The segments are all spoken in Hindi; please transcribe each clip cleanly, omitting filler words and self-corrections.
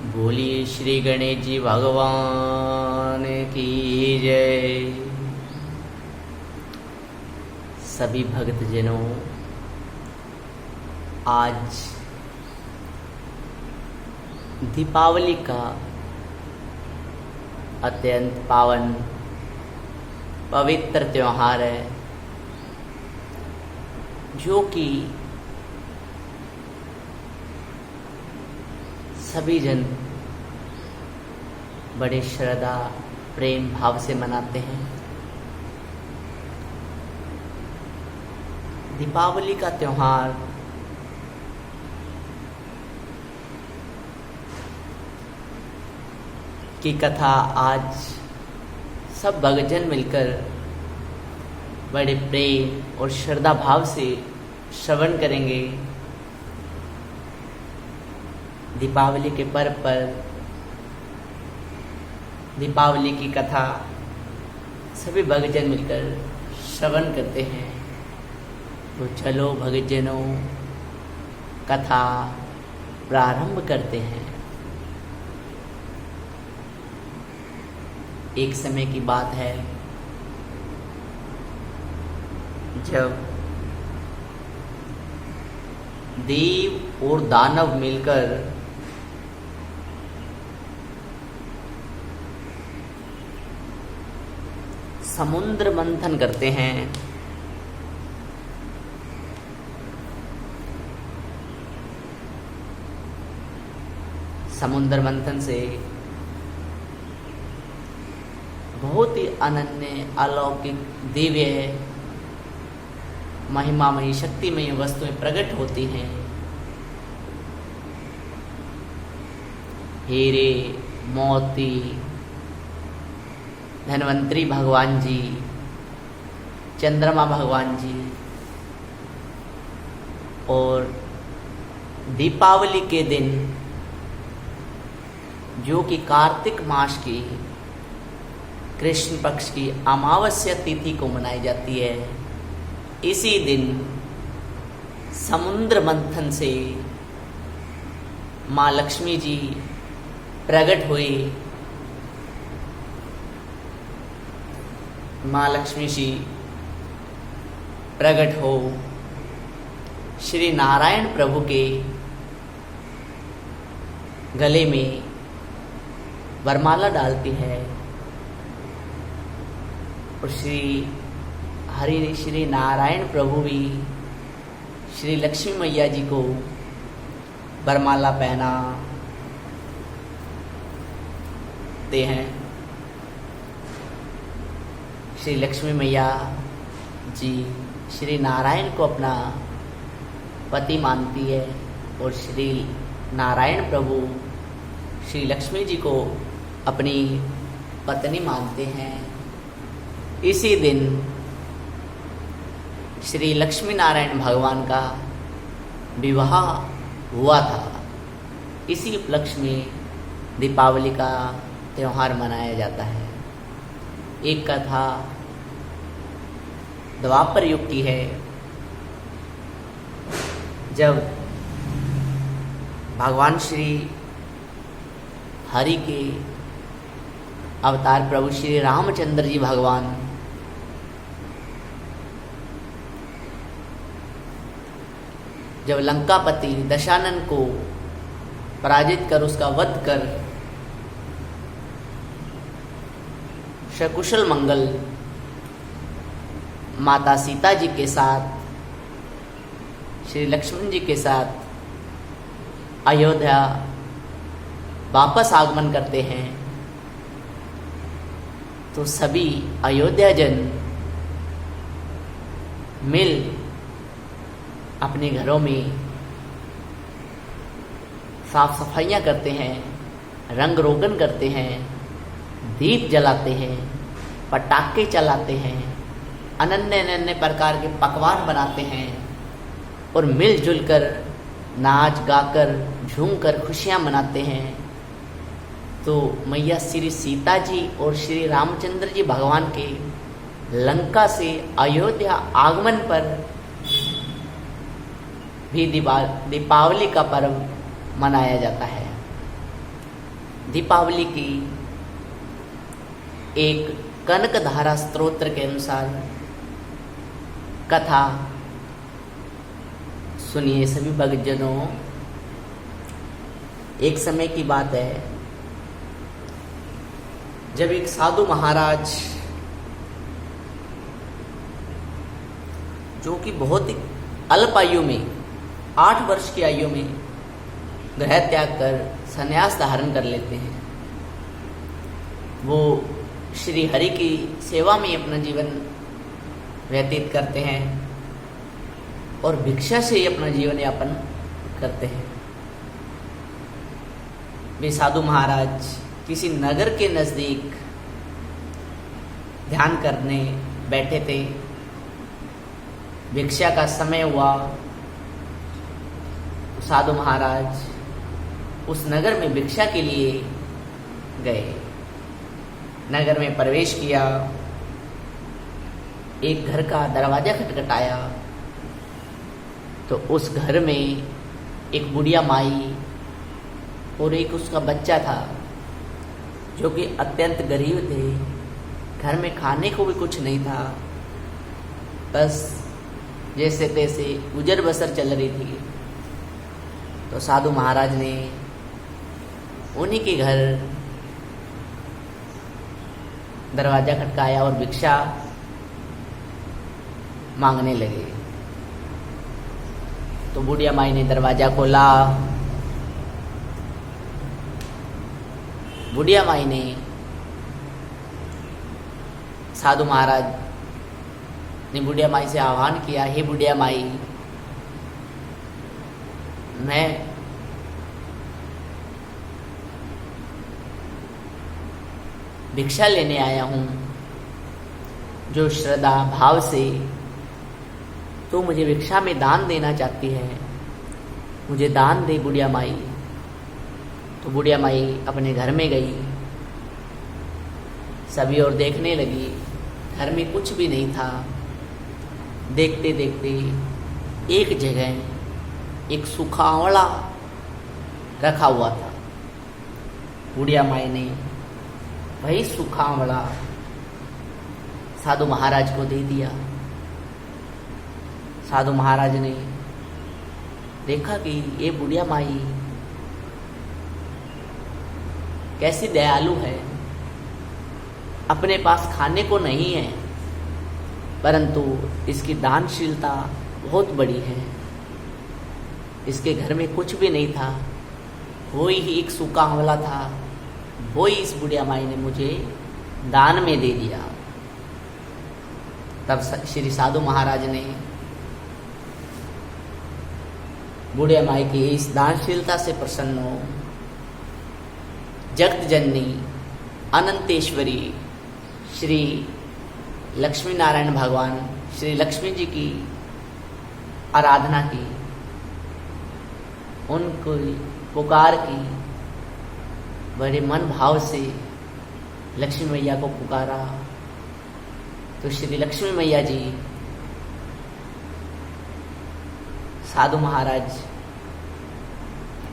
बोलिए श्री गणेश जी भगवान की जय। सभी भक्तजनों, आज दीपावली का अत्यंत पावन पवित्र त्योहार है, जो कि सभी जन बड़े श्रद्धा प्रेम भाव से मनाते हैं। दीपावली का त्योहार की कथा आज सब भक्तजन मिलकर बड़े प्रेम और श्रद्धा भाव से श्रवण करेंगे। दीपावली के पर्व पर दीपावली की कथा सभी भक्तजन मिलकर श्रवण करते हैं। तो चलो भक्तजनों, कथा प्रारंभ करते हैं। एक समय की बात है, जब देव और दानव मिलकर समुद्र मंथन करते हैं। समुद्र मंथन से बहुत ही अनन्य, अलौकिक, दिव्य, महिमामयी, शक्तिमयी वस्तुएं प्रकट होती हैं। हीरे, मोती, धन्वंतरी भगवान जी, चंद्रमा भगवान जी और दीपावली के दिन, जो कि कार्तिक मास की कृष्ण पक्ष की अमावस्या तिथि को मनाई जाती है, इसी दिन समुद्र मंथन से माँ लक्ष्मी जी प्रकट हुई। माँ लक्ष्मी जी प्रकट हो श्री नारायण प्रभु के गले में वरमाला डालती है और श्री नारायण प्रभु भी श्री लक्ष्मी मैया जी को वरमाला पहनाते हैं। श्री लक्ष्मी मैया जी श्री नारायण को अपना पति मानती है और श्री नारायण प्रभु श्री लक्ष्मी जी को अपनी पत्नी मानते हैं। इसी दिन श्री लक्ष्मी नारायण भगवान का विवाह हुआ था। इसी उपलक्ष्य में दीपावली का त्यौहार मनाया जाता है। एक कथा द्वापर युग की है, जब भगवान श्री हरि के अवतार प्रभु श्री रामचंद्र जी भगवान जब लंकापति दशानन को पराजित कर उसका वध कर सकुशल मंगल माता सीता जी के साथ, श्री लक्ष्मण जी के साथ अयोध्या वापस आगमन करते हैं, तो सभी अयोध्या जन मिल अपने घरों में साफ सफाइयाँ करते हैं, रंग रोगन करते हैं, दीप जलाते हैं, पटाखे चलाते हैं, अनन्य अनन्य प्रकार के पकवान बनाते हैं और मिलजुल कर नाच गाकर झूमकर खुशियाँ मनाते हैं। तो मैया श्री सीता जी और श्री रामचंद्र जी भगवान के लंका से अयोध्या आगमन पर भी दीपावली का पर्व मनाया जाता है। दीपावली की एक कनकधारा स्तोत्र के अनुसार कथा सुनिए सभी भक्तजनों। एक समय की बात है जब एक साधु महाराज जो कि बहुत ही अल्प आयु में 8 वर्ष की आयु में गृह त्याग कर संन्यास धारण कर लेते हैं। वो श्री हरि की सेवा में अपना जीवन व्यतीत करते हैं और भिक्षा से ही अपना जीवन यापन करते हैं। वे साधु महाराज किसी नगर के नज़दीक ध्यान करने बैठे थे। भिक्षा का समय हुआ। साधु महाराज उस नगर में भिक्षा के लिए गए। नगर में प्रवेश किया। एक घर का दरवाजा खटखटाया तो उस घर में एक बुढ़िया माई और एक उसका बच्चा था जो कि अत्यंत गरीब थे। घर में खाने को भी कुछ नहीं था, बस जैसे तैसे गुजर बसर चल रही थी। तो साधु महाराज ने उन्हीं के घर दरवाजा खटकाया और भिक्षा मांगने लगे। तो बुढ़िया माई ने दरवाजा खोला। बुढ़िया माई ने साधु महाराज ने बुढ़िया माई से आह्वान किया, हे बुढ़िया माई, मैं भिक्षा लेने आया हूँ। जो श्रद्धा भाव से तो मुझे भिक्षा में दान देना चाहती है, मुझे दान दे बुढ़िया माई। तो बुढ़िया माई अपने घर में गई। सभी और देखने लगी। घर में कुछ भी नहीं था। देखते देखते एक जगह एक सूखा आंवला रखा हुआ था। बुढ़िया माई ने वही सूखा आंवला साधु महाराज को दे दिया। साधु महाराज ने देखा कि ये बुढ़िया माई कैसी दयालु है। अपने पास खाने को नहीं है परंतु इसकी दानशीलता बहुत बड़ी है। इसके घर में कुछ भी नहीं था, वो ही एक सूखा आंवला था, वो ही इस बुढ़िया माई ने मुझे दान में दे दिया। तब श्री साधु महाराज ने बुढ़िया माई की इस दानशीलता से प्रसन्न हो जगत जननी अनंतेश्वरी श्री लक्ष्मी नारायण भगवान श्री लक्ष्मी जी की आराधना की, उनको पुकार की। बड़े मन भाव से लक्ष्मी मैया को पुकारा तो श्री लक्ष्मी मैया जी साधु महाराज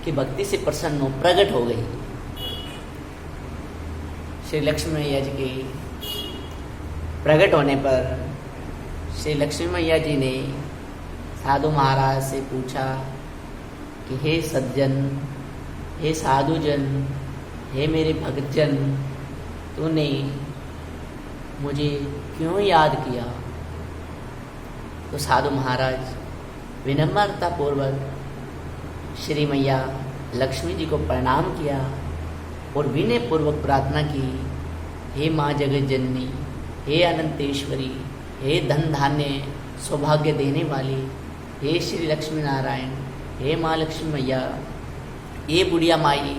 की भक्ति से प्रसन्न हो प्रकट हो गई। श्री लक्ष्मी मैया जी के प्रकट होने पर श्री लक्ष्मी मैया जी ने साधु महाराज से पूछा कि हे सज्जन, हे साधुजन, हे मेरे भक्तजन, तूने मुझे क्यों याद किया? तो साधु महाराज विनम्रता पूर्वक श्री मैया लक्ष्मी जी को प्रणाम किया और विनय पूर्वक प्रार्थना की, हे माँ जगत जननी, हे अनंतेश्वरी, हे धन धान्य सौभाग्य देने वाली, हे श्री लक्ष्मी नारायण, हे माँ लक्ष्मी मैया, ये बुढ़िया माई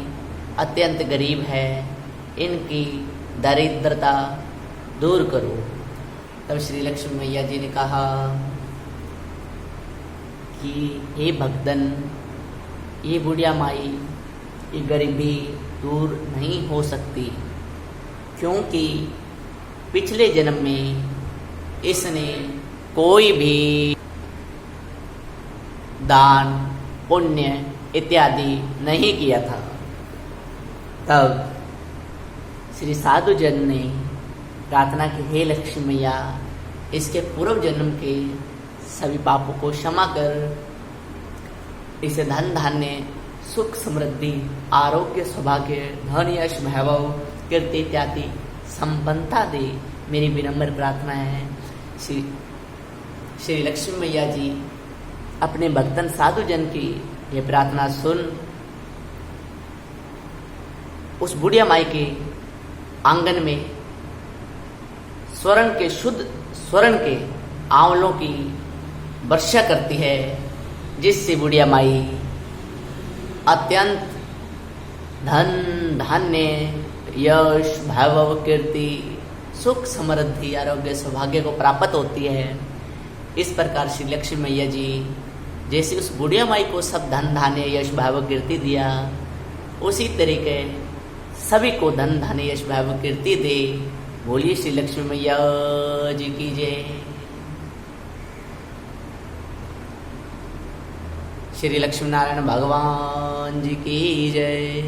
अत्यंत गरीब है, इनकी दरिद्रता दूर करो। तब श्री लक्ष्मी मैया जी ने कहा कि हे भक्तन, ये बुढ़िया माई की गरीबी दूर नहीं हो सकती, क्योंकि पिछले जन्म में इसने कोई भी दान पुण्य इत्यादि नहीं किया था। तब श्री साधु जन ने प्रार्थना की, हे लक्ष्मी मैया, इसके पूर्व जन्म के सभी पापों को क्षमा कर इसे धन धान्य सुख समृद्धि आरोग्य सौभाग्य धन यश वैभव कीर्ति इत्यादि संपन्नता दे। मेरी विनम्र प्रार्थना है। श्री लक्ष्मी मैया जी अपने भक्तन साधु जन की ये प्रार्थना सुन उस बुढ़िया माई के आंगन में स्वर्ण के शुद्ध स्वर्ण के आंवलों की वर्षा करती है, जिससे बुढ़िया माई अत्यंत धन धान्य यश वैभव कीर्ति सुख समृद्धि आरोग्य सौभाग्य को प्राप्त होती है। इस प्रकार श्री लक्ष्मी मैया जी जैसे उस बुढ़िया माई को सब धन धान्य यश वैभव कीर्ति दिया, उसी तरीके सभी को धन धान्य यश वैभव कीर्ति दे। बोलिए श्री लक्ष्मी मैया जी की जय। श्री लक्ष्मी नारायण भगवान जी की जय।